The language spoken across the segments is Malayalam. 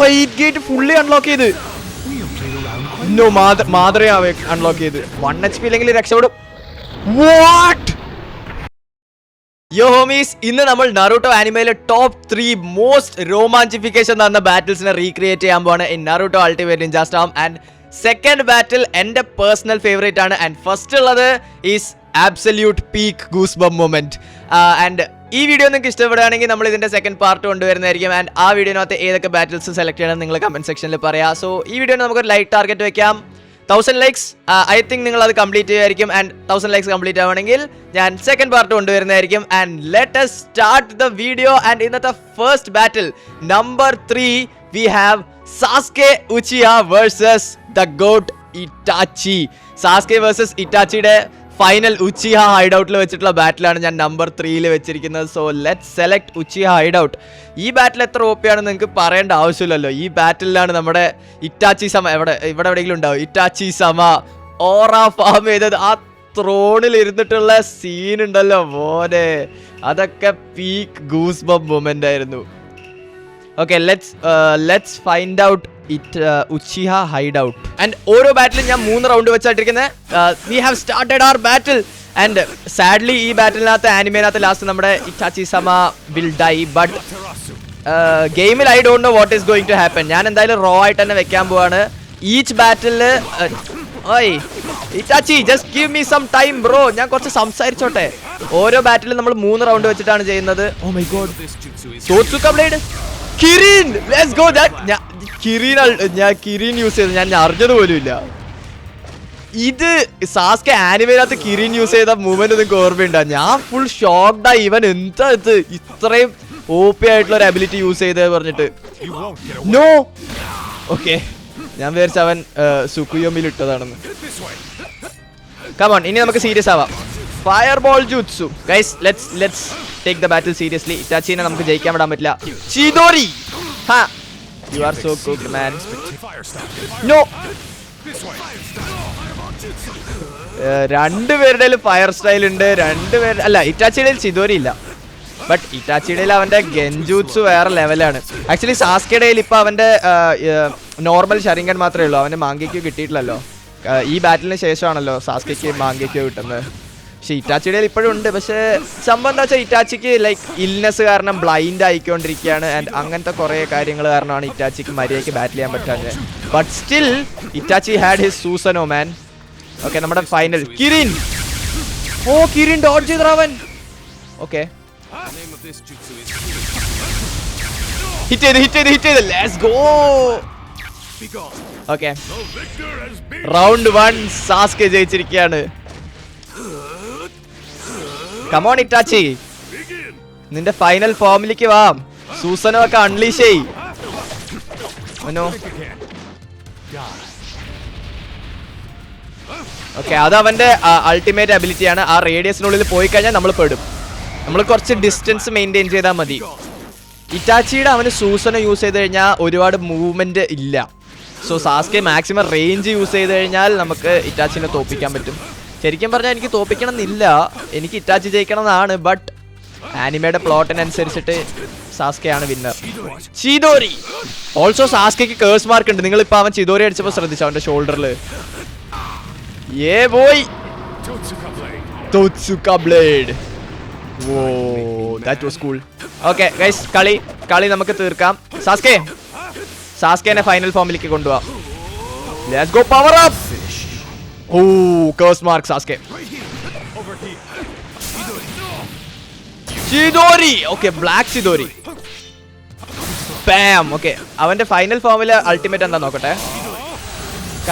വൈറ്റ് ഗേറ്റ് ഫുള്ളി അൺലോക്ക് ചെയ്ത്. മാതൃയാവേ അൺലോക്ക് ചെയ്ത്. 1 HP ഇല്ലെങ്കിൽ രക്ഷപ്പെടും. വാട്ട്? യോ ഹോമീസ്, ഇന്ന് നമ്മൾ നറൂട്ടോ ആനിമയിലെ ടോപ്പ് 3 മോസ്റ്റ് റൊമാൻറ്റിഫിക്കേഷൻ നടന്ന ബാറ്റിൽസിനെ റീക്രിയേറ്റ് ചെയ്യാൻ പോവാണ് in Naruto ultimate ninja storm. And second battle എൻ്റെ പേഴ്സണൽ ഫേവറേറ്റ് ആണ്. ആൻഡ് ഫസ്റ്റ് ഉള്ളത് is absolute peak goose bump moment. And ഈ വീഡിയോ നിങ്ങൾക്ക് ഇഷ്ടപ്പെടുകയാണെങ്കിൽ നമ്മൾ ഇതിന്റെ സെക്കൻഡ് പാർട്ട് കൊണ്ടുവരുന്നതായിരിക്കും. ആൻഡ് ആ വീഡിയോനകത്ത് ഏതൊക്കെ ബാറ്റിൽസ് സെലക്ട് ചെയ്യണം നിങ്ങൾ കമന്റ് സെക്ഷനിൽ പറയാം. സോ ഈ വീഡിയോന് നമുക്കൊരു ലൈക്ക് ടാർഗറ്റ് വെക്കാം. 1000 ലൈക്സ്. ഐ തിങ്ക് നിങ്ങൾ അത് കംപ്ലീറ്റ് ചെയ്യുമായിരിക്കും. ആൻഡ് 1000 ലൈക്സ് കംപ്ലീറ്റ് ആവുകയാണെങ്കിൽ ഞാൻ സെക്കൻഡ് പാർട്ട് കൊണ്ടുവരുന്നതായിരിക്കും. And let us start the video. And ഇന്നത്തെ first battle number 3 we have Sasuke Uchiha versus the goat Itachi. Sasuke versus ഇറ്റാച്ചിയുടെ ഫൈനൽ ഉച്ചിഹ ഹൈഡൌട്ടിൽ വെച്ചിട്ടുള്ള ബാറ്റിലാണ് ഞാൻ നമ്പർ 3 വെച്ചിരിക്കുന്നത്. So let select Uchiha hideout. ഈ ബാറ്റിൽ എത്ര OP ആണെന്ന് നിങ്ങൾക്ക് പറയേണ്ട ആവശ്യമില്ലല്ലോ. ഈ ബാറ്റിലാണ് നമ്മുടെ ഇറ്റാച്ചി സമ ഇവിടെ എവിടെയെങ്കിലും ഉണ്ടാവും. ഇറ്റാച്ചി സമ ഓറ ഫാം ചെയ്തത് ആ ത്രോണിൽ ഇരുന്നിട്ടുള്ള സീൻ ഉണ്ടല്ലോ മോനെ, അതൊക്കെ പീക്ക് ഗൂസ് ബം മൊമെന്റ് ആയിരുന്നു. Okay, let's find out Uchiha hideout. And ഓരോ ബാറ്റിലും ഞാൻ 3 റൗണ്ട് വെച്ചായിട്ടിരിക്കുന്നത്. We have started our battle. And sadly ഈ ബാറ്റിലിനകത്ത് ആനിമേനകത്ത് ലാസ്റ്റ് നമ്മുടെ ഇറ്റാച്ചി സമ വിൽ ഡൈ. ബട്ട് ഗെയിമിൽ I don't know what is going to happen. ഞാൻ എന്തായാലും റോ ആയിട്ട് തന്നെ വെക്കാൻ പോവാണ്. Each battle Itachi just give me some time bro, ഞാൻ കുറച്ച് സംസാരിച്ചോട്ടെ. ഓരോ ബാറ്റിലും നമ്മൾ 3 റൗണ്ട് വെച്ചിട്ടാണ് ചെയ്യുന്നത്. Oh my god, Totsuka blade Kirin, let's go. ഞാൻ കിരീൻ യൂസ് ചെയ്ത് ഞാൻ അറിഞ്ഞത് പോലും ഇല്ല. ഇത് സാസ്കെ ആനിമേനകത്ത് കിരീൻ യൂസ് ചെയ്ത മൂവ്മെന്റ് നിങ്ങൾക്ക് ഓർമ്മയുണ്ടോ? ഞാൻ ഫുൾ ഷോക്ക്ഡായി. ഇവൻ എന്താ ഇത് ഇത്രയും OP ആയിട്ടുള്ള ഒരു അബിലിറ്റി യൂസ് ചെയ്തത് പറഞ്ഞിട്ട്. നോ, ഓക്കെ, ഞാൻ വിചാരിച്ച അവൻ സുക്കുയോമിൽ ഇട്ടതാണെന്ന്. കമോൺ, ഇനി നമുക്ക് സീരിയസ് ആവാം. Fireball jutsu guys, let's take the battle seriously. ഇറ്റാച്ചിനെ നമുക്ക് ജയിക്കാൻ വിടാൻ പറ്റില്ല. ചിദോരി, ഹാ, you are so cooked man. No, രണ്ടുപേരുടെ ഫയർ സ്റ്റൈൽ ഉണ്ട്. രണ്ടുപേരുടെ അല്ല, ഇറ്റാച്ചിയുടെ ചിദോരി ഇല്ല. ബട്ട് ഇറ്റാച്ചിയുടെ അവന്റെ ഗെൻജൂത്സു വേറെ ലെവലാണ്. ആക്ച്വലി സാസ്കയുടെ ഇപ്പൊ അവന്റെ നോർമൽ ഷറിങ്കൻ മാത്രമേ ഉള്ളൂ. അവന് മാങ്കിക്കോ കിട്ടിയിട്ടില്ലല്ലോ. ഈ ബാറ്റിലിന് ശേഷമാണല്ലോ സാസ്കയ്ക്ക് മാങ്കിക്കോ കിട്ടുന്നത്. പക്ഷെ ഇറ്റാച്ചിയുടെ ഇപ്പോഴും ഉണ്ട്. പക്ഷെ സംഭവം എന്താ വെച്ചാൽ ഇറ്റാച്ചിക്ക് ലൈക്ക് ഇൽനെസ് കാരണം ബ്ലൈൻഡ് ആയിക്കൊണ്ടിരിക്കുകയാണ്. ആൻഡ് അങ്ങനത്തെ കുറേ കാര്യങ്ങൾ കാരണമാണ് ഇറ്റാച്ചിക്ക് മര്യാദയ്ക്ക് ബാറ്റിൽ ചെയ്യാൻ പറ്റാഞ്ഞത്. But still Itachi had his Susanoo man. Okay, നമ്മുടെ final Kirin. Oh, Kirin dodge ചെയ്തവൻ. ഓക്കെ, ഹിറ്റ് ചെയ്ത് let's go. Okay, round 1 Sasuke ജയിച്ചിരിക്കുകയാണ്. കമോൺ ഇറ്റാച്ചി, നിന്റെ ഫൈനൽ ഫോമിലേക്ക് വാ. സൂസനോ ഒക്കെ അൺലീഷ് ചെയ്. ഓക്കെ, അത് അവന്റെ അൾട്ടിമേറ്റ് അബിലിറ്റിയാണ്. ആ റേഡിയസിനുള്ളിൽ പോയി കഴിഞ്ഞാൽ നമ്മൾ പെടും. നമ്മൾ കുറച്ച് ഡിസ്റ്റൻസ് മെയിൻറ്റെയിൻ ചെയ്താൽ മതി. ഇറ്റാച്ചിയുടെ അവന് സൂസനോ യൂസ് ചെയ്ത് കഴിഞ്ഞാൽ ഒരുപാട് മൂവ്മെന്റ് ഇല്ല. സോ സാസ്കെ മാക്സിമം റേഞ്ച് യൂസ് ചെയ്ത് കഴിഞ്ഞാൽ നമുക്ക് ഇറ്റാച്ചിനെ തോപ്പിക്കാൻ പറ്റും. ശരിക്കും പറഞ്ഞാൽ എനിക്ക് തോപ്പിക്കണം എന്നില്ല, എനിക്ക് ഇറ്റാച്ചി ജയിക്കണം എന്നാണ്. ബട്ട് ആനിമയുടെ പ്ലോട്ടിനനുസരിച്ചിട്ട് സാസ്കെയാണ് വിന്നർ. ചിദോരി ഓൾസോ സാസ്കെക്ക് കേഴ്സ് മാർക്ക് ഉണ്ട്. നിങ്ങൾ ഇപ്പൊ അവൻ ചിദോരി അടിച്ചപ്പോൾ ശ്രദ്ധിച്ചു അവന്റെ ഷോൾഡറിൽ. A boy, Totsuka blade. Oh, that was cool. Okay guys, കളി നമുക്ക് തീർക്കാം. സാസ്കെനെ ഫൈനൽ ഫോമിലേക്ക് കൊണ്ടുപോവാം. Let's go, power up. Oh, curse mark Sasuke. Chidori, okay, black Chidori. Bam. Okay, അവന്റെ ഫൈനൽ ഫോമില് അൾട്ടിമേറ്റ് എന്താ നോക്കട്ടെ.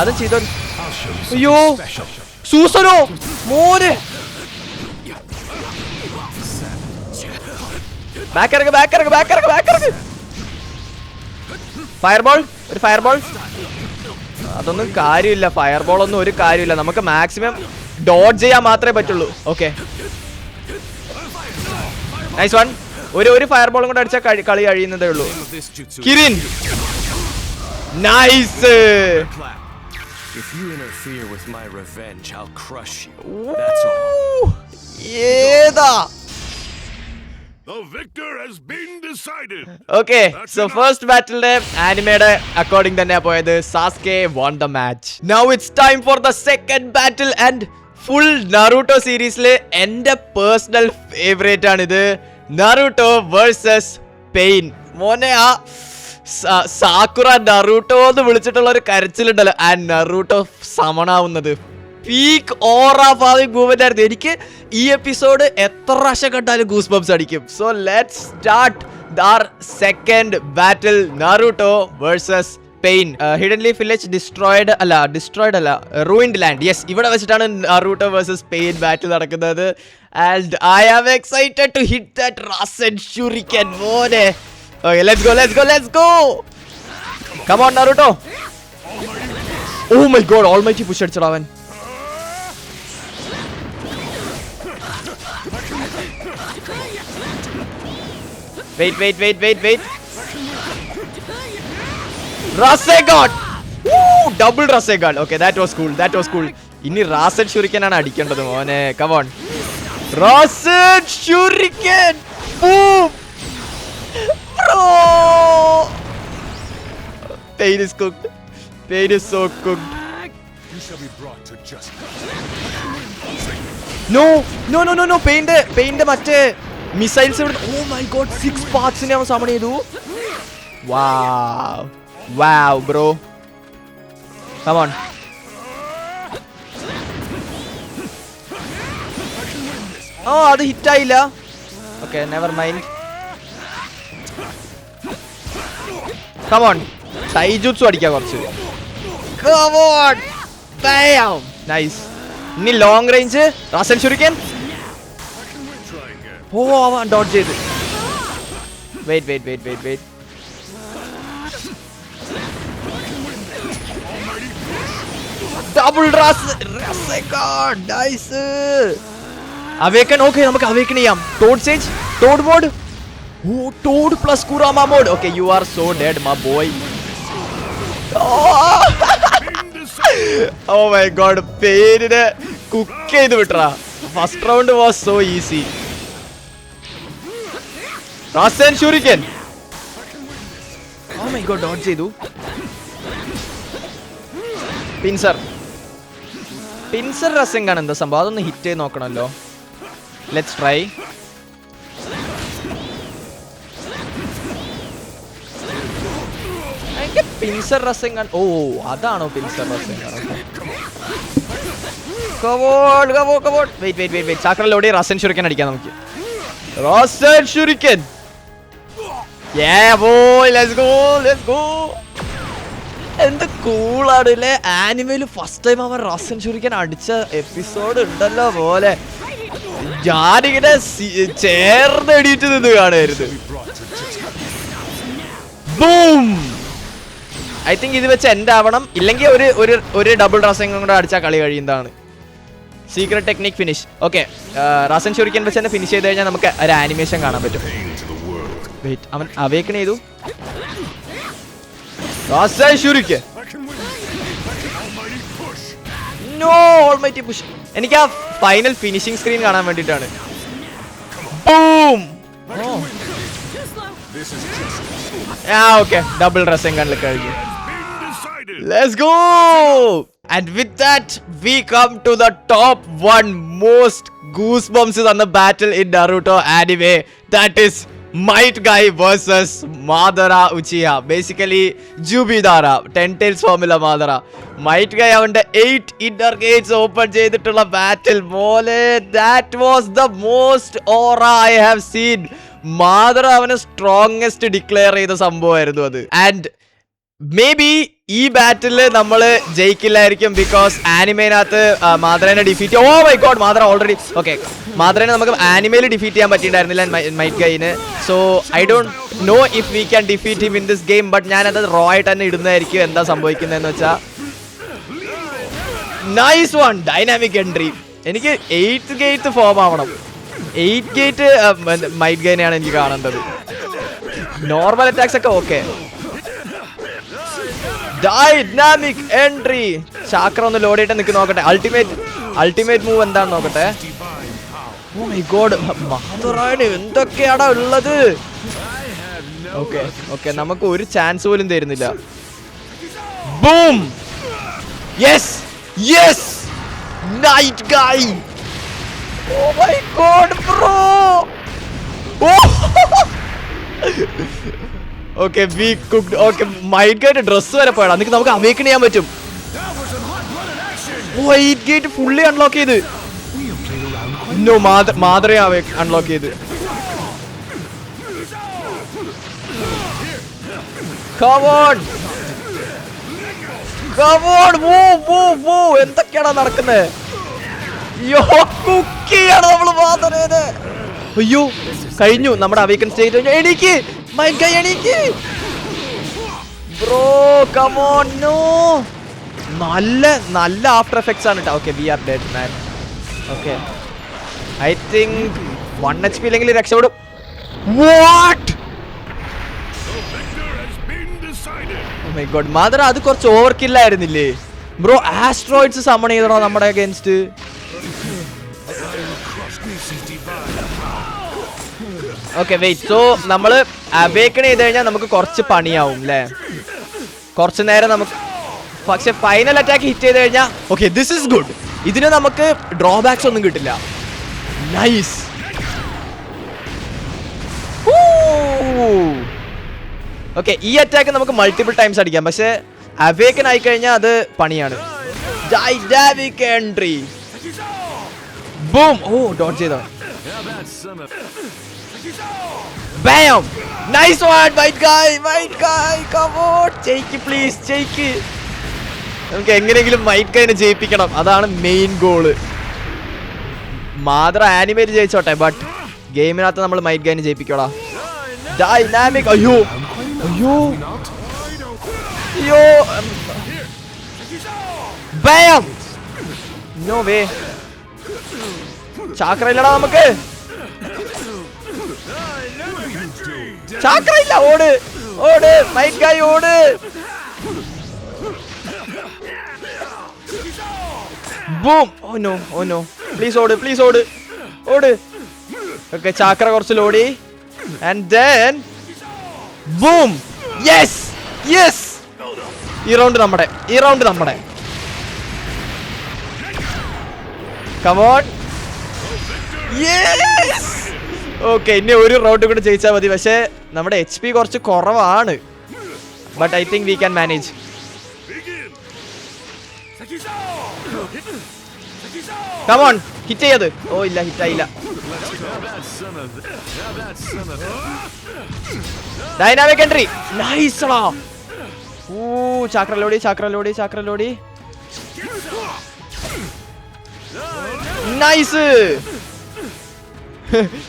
അത് ചിദോരി. അയ്യോ, സൂസനോ മോനെ. ബാക്ക്. ഫയർബോൾ, ഒരു ഫയർബോൾ. അതൊന്നും കാര്യമില്ല. ഫയർബോൾ ഒന്നും ഒരു കാര്യമില്ല. നമുക്ക് മാക്സിമം ഡോഡ്ജ് ചെയ്യാൻ മാത്രമേ പറ്റുള്ളൂ. Okay, nice one. ഒരു ഫയർബോളും കൂടെ അടിച്ചാൽ കളി കഴിയുന്നതേ ഉള്ളൂ. കിരീൻ, നൈസ്. ഏതാ The victor has been decided. Okay, so first battle animede according തന്നെ പോയത് Sasuke won the match. Now it's time for the second battle and full Naruto series-ലെ എൻ്റെ personal favorite ആണിത്. Naruto versus Pain. മോനെ ആ സാക്കുറ നറൂട്ടോ എന്ന് വിളിച്ചിട്ടുള്ള ഒരു കരച്ചിലുണ്ടല്ലോ ആ നറൂട്ടോ സമണാവുന്നത് പീക്ക് ഓറ ഫാവിംഗ് മൂവ്മെന്റ് ആയിരുന്നു. എനിക്ക് ഈ എപ്പിസോഡ് എത്ര പ്രാവശ്യം കണ്ടാലും ഗൂസ് ബംസ് അടിക്കും. So let's start our second battle, Naruto versus Pain. Hidden Leaf Village destroyed അല്ല ruined land. Yes, ഇവിടെ വെച്ചിട്ടാണ് Naruto versus Pain battle നടക്കുന്നത്. And I am excited to hit that Rasen Shuriken. Okay, let's go. Come on, Naruto. Oh my god, almighty push അടിച്ചടാ അവൻ. Wait. Rasengan! Woo! Double Rasengan. Okay, that was cool. ഇനി Rasen Shuriken ആണ് അടിക്കേണ്ടത് മോനെ. Come on. Rasen Shuriken! Boom! Bro! Pain is cooked. Pain is so cooked. You shall be brought to justice. No. Pain മറ്റേ മിസൈൽസ് ഇവിടെ. Oh my god, 6 പാർട്സിനെ അവൻ സമൺ ചെയ്തു. Wow, bro. Come on. അത് ഹിറ്റ് ആയില്ല. Okay, never mind. Come on. Taijutsu അടിക്കാം കുറച്ച്. Come on. Bam. Nice. ഇനി ലോങ് റേഞ്ച് Rasen Shuriken. അവൻ ഡോഡ്ജ് ചെയ്തു. Wait. Double Rasengan. Nice. Awaken. Okay, നമുക്ക് awaken ചെയ്യാം. Toad Sage, Toad mode. Oh, Toad plus Kurama mode. Okay, you are so dead, my boy. Oh my god, Pain-നെ cook ചെയ്തു വിട്ടറാ. First round was so easy. Rasen Shuriken. Oh my god, dodge ചെയ്തു. Pincer Rasengan എന്താ സംഭവം? അതൊന്ന് ഹിറ്റ് ചെയ്ത് നോക്കണല്ലോ. Let's try. Pincer Rasengan. Oh, അതാണോ Pincer Rasengan? Come on. Wait. ചാക്ര ലോഡി Rasen Shuriken അടിക്കാം നമുക്ക്. Rasen Shuriken. Yeah, boy. Let's go. എന്ത് കൂളാണ് അല്ലേ. ആനിമയില് ഫസ്റ്റ് ടൈം അവൻ Rasen Shuriken അടിച്ച എപ്പിസോഡ് ഉണ്ടല്ലോ പോലെ. ഞാനിങ്ങനെ ചേർന്ന് എണീറ്റ് നിന്ന് കാണുമായിരുന്നു. ബൂം. ഐ തിങ്ക് ഇത് വെച്ച് എൻഡ് ആവണം. ഇല്ലെങ്കിൽ ഒരു ഡബിൾ Rasengan കൂടെ അടിച്ചാൽ കളി കഴിയുന്നതാണ്. Secret technique finish. Okay, Rasen Shuriken വെച്ച് തന്നെ ഫിനിഷ് ചെയ്ത് കഴിഞ്ഞാൽ നമുക്ക് ഒരു ആനിമേഷൻ കാണാൻ പറ്റും. വെയിറ്റ്, അവൻ അവേക്കൺ ചെയ്തു. Rasen Shuriken. No, almighty push. എനിക്ക് ആ ഫൈനൽ ഫിനിഷിംഗ് സ്ക്രീൻ കാണാൻ വേണ്ടിയിട്ടാണ്. ബൂം. Okay, double Rasengan കഴിഞ്ഞു. Let's go. And with that, we come to the top one most goosebumps on the battle in Naruto anime. That is Might Guy versus Madara Uchiha. Basically, Jubidara, 10 Tails formula Madara. Might Guy avante 8 inner gates open ചെയ്തിട്ടുള്ള battle mole. That was the most aura I have seen. Madara അവനെ strongest declare ചെയ്ത സംഭവമായിരുന്നു അത്. And maybe ഈ ബാറ്റില് നമ്മള് ജയിക്കില്ലായിരിക്കും. ബിക്കോസ് ആനിമേനകത്ത് മാദ്രനെ defeat. Oh my god, Madara already. Okay, മാദ്രനെ നമുക്ക് ആനിമയിൽ ഡിഫീറ്റ് ചെയ്യാൻ പറ്റിയിട്ടുണ്ടായിരുന്നില്ല മൈറ്റ് ഗൈന്. So I don't know if we can defeat him in this game. But ഞാനത് റോ ആയിട്ട് തന്നെ ഇടുന്നതായിരിക്കും. എന്താ സംഭവിക്കുന്നതെന്ന് വെച്ചാൽ, നൈസ് വൺ, ഡൈനാമിക് എൻട്രി. എനിക്ക് 8th ഗേറ്റ് ഫോം ആവണം. 8th ഗേറ്റ് മൈറ്റ് ഗൈനെയാണ് എനിക്ക് കാണേണ്ടത്. നോർമൽ അറ്റാക്സ് ഒക്കെ ഓക്കെ. Dynamic entry. ചാക്ര ഒന്ന് ലോഡ് ചെയ്തിട്ട് നിൽക്കി നോക്കട്ടെ. അൾട്ടിമേറ്റ് മൂവ് എന്താന്ന് നോക്കട്ടെ. ഓ മൈ ഗോഡ്, മാതറാണ് എന്തൊക്കെയാടാ ഉള്ളത്. ഓക്കെ ഓക്കെ, നമുക്ക് ഒരു ചാൻസ് പോലും തരുന്നില്ല. Boom, yes yes, Might Guy. Oh my god bro. Okay we cooked. Okay Might Guy ഡ്രസ് വരെ പോയടാ. എന്നിട്ട് നമുക്ക് അവേക്കൺ ചെയ്യാൻ പറ്റും. വൈറ്റ് ഗേറ്റ് ഫുള്ളി അൺലോക്ക് ചെയ്ത്. നോ, മാതറയെ അൺലോക്ക് ചെയ്ത്. Come on, come on, move. എന്തൊക്കെയാണോ നടക്കുന്നത്? യോ, കുക്കിയാണ് നമ്മള് മാതറേനെ. അയ്യോ കഴിഞ്ഞു നമ്മുടെ അവേക്കൺ സ്റ്റേറ്റ്. എണീക്ക് മൈറ്റ് ഗൈ, എണീക്ക് ബ്രോ. Come on. നോ, നല്ല ആഫ്റ്റർ എഫക്ട്സ് ആണ് കേട്ടോ. Okay we are dead man. Okay I think 1 HP ഇല്ലെങ്കിൽ രക്ഷപ്പെടും. What? Oh my god, Madara അത് കുറച്ച് ഓവർ കില്ലായിരുന്നില്ലേ ബ്രോ? ആസ്ട്രോയിഡ്സ് സമ്മൺ ചെയ്തോ നമ്മുടെ അഗൈൻസ്റ്റ്. ഓക്കെ വെയിറ്റ്, സോ നമ്മള് അവേക്കൺ ചെയ്ത് കഴിഞ്ഞാൽ നമുക്ക് കുറച്ച് പണിയാവും അല്ലേ, കുറച്ച് നേരം നമുക്ക്. പക്ഷെ ഫൈനൽ അറ്റാക്ക് ഹിറ്റ് ചെയ്ത് കഴിഞ്ഞാൽ ഓക്കെ ദിസ് ഇസ് ഗുഡ്. ഇതിന് നമുക്ക് ഡ്രോബാക്സ് ഒന്നും കിട്ടില്ല. നൈസ്. ഓക്കെ ഈ അറ്റാക്ക് നമുക്ക് മൾട്ടിപ്പിൾ ടൈംസ് അടിക്കാം, പക്ഷെ അവേക്കൺ ആയി കഴിഞ്ഞാൽ അത് പണിയാണ്. ബൂം. ഓ ഡോട്ട് ചെയ്തോ. Bam! Nice one, white guy. Come on, ജയിക്ക് പ്ലീസ്, ജയിക്ക്. നമുക്ക് എങ്ങനെയെങ്കിലും വൈറ്റ് ഗൈനെ ജയിപ്പിക്കണം, അതാണ് മെയിൻ ഗോള്. മാതറ ആനിമേറ്റ് ജയിച്ചോട്ടെ, ബട്ട് ഗെയിമിനകത്ത് നമ്മൾ മൈറ്റ് ഗൈനെ ജയിപ്പിക്കോളാം. ഡൈനാമിക്. അയ്യോ Bam! No way. ചാക്ര ഇല്ലടാ നമുക്ക്. ചാക്ര ഇല്ല. ഓട് മൈറ്റ് ഗൈ, ഓട്. ബൂം. ഓ നോ പ്ലീസ് ഓട്. ഓക്കെ ചാക്ര കുറച്ച് ലോടി. And then boom. യെസ്. ഈ റൗണ്ട് നമ്മുടെ. Come on. Yes. ഓക്കെ ഇനി ഒരു റൗണ്ട് കൂടെ ജയിച്ചാൽ മതി. പക്ഷേ നമ്മുടെ HP കുറച്ച് കുറവാണ്, but I think we can manage. Come on, hit ചെയ്യത്. ഓ ഇല്ല, ഹിറ്റായില്ല. Dynamic entry. നൈസ്ടാ. ഓ ചാക്ര ലോടി. നൈസ്.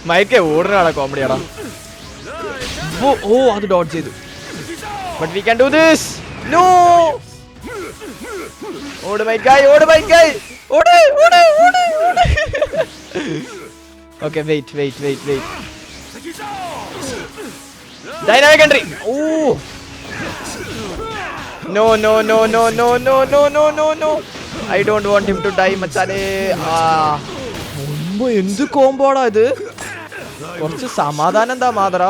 മൈക്കെ ഓടുന്നതാടാ, കോമഡിയാടാ. ഓ അത് ഡോട്ട് ചെയ്തു. But we can do this. No. ഓട് മൈറ്റ് ഗൈ. ഓട്. Okay wait. Dynamic entry. Oh no. I don't want him to die, മച്ചാനെ. എന്ത് കോമ്പോടാ ഇത്, കുറച്ച് സമാധാനം എന്താ മാതറ.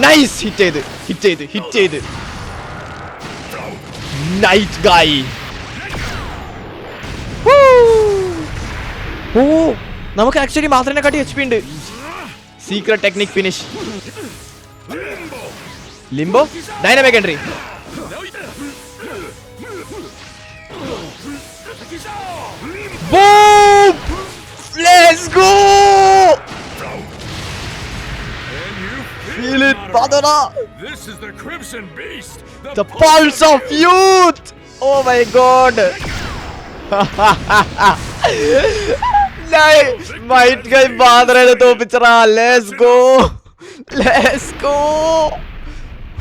നൈസ്. ഹിറ്റ് ചെയ്ത്. Night Guy. ഓ നമുക്ക് ആക്ച്വലി മാതറിനെ കാട്ടി HP ഉണ്ട്. Secret technique finish. Limbaugh. Dynamic entry. Boom! Let's go! Feel it, Madara! This is the Crimson Beast! The pulse of youth! Oh my god! Nice! Might guy Madara തോപ്പിച്ചറാ. Let's go!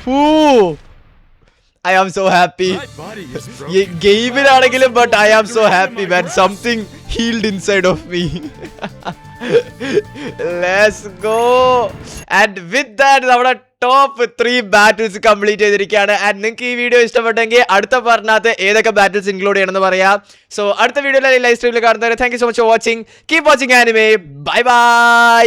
Whoo! I am so happy. Game it ആണെങ്കിലും, but I am so happy, man. Something healed inside of me. Let's go. And with that, our top 3 battles complete ചെയ്തിരിക്കുകയാണ്. ആൻഡ് നിങ്ങൾക്ക് ഈ വീഡിയോ ഇഷ്ടപ്പെട്ടെങ്കിൽ അടുത്ത പറഞ്ഞാൽ ഏതൊക്കെ ബാറ്റിൽസ് ഇൻക്ലൂഡ് ചെയ്യണമെന്ന് പറയാം. സോ അടുത്ത വീഡിയോയിൽ ലൈവ് സ്ട്രീമിൽ കാണുന്നവരെ thank you so much for watching. Keep watching anime. Bye bye.